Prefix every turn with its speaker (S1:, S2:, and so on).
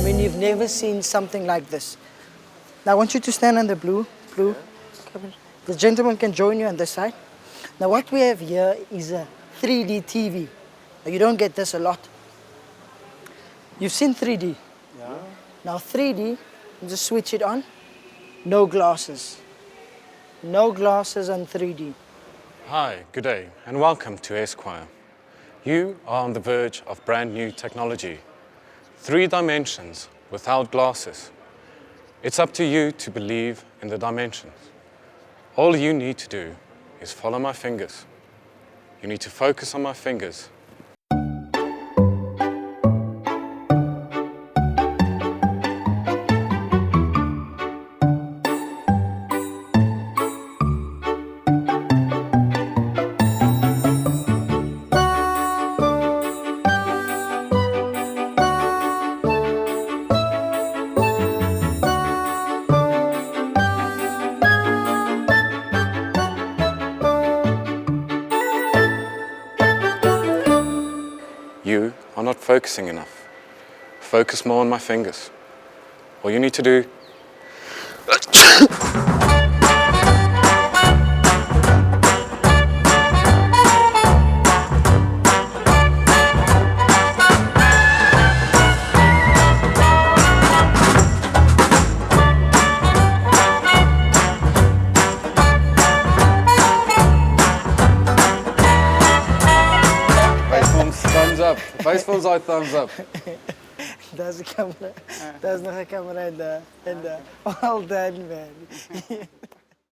S1: I mean, you've never seen something like this. Now I want you to stand on the blue. The gentleman can join you on this side. Now what we have here is a 3D TV. Now, you don't get this a lot. You've seen 3D.
S2: Yeah.
S1: Now 3D, you just switch it on. No glasses. No glasses on 3D.
S3: Hi, good day, and welcome to Esquire. You are on the verge of brand new technology. 3 dimensions without glasses. It's up to you to believe in the dimensions. All you need to do is follow my fingers. You need to focus on my fingers. You are not focusing enough. Focus more on my fingers. All you need to do... Thumbs up. Baseball's eye thumbs up.
S1: There's a camera. There's nog een camera in de. Well done, man.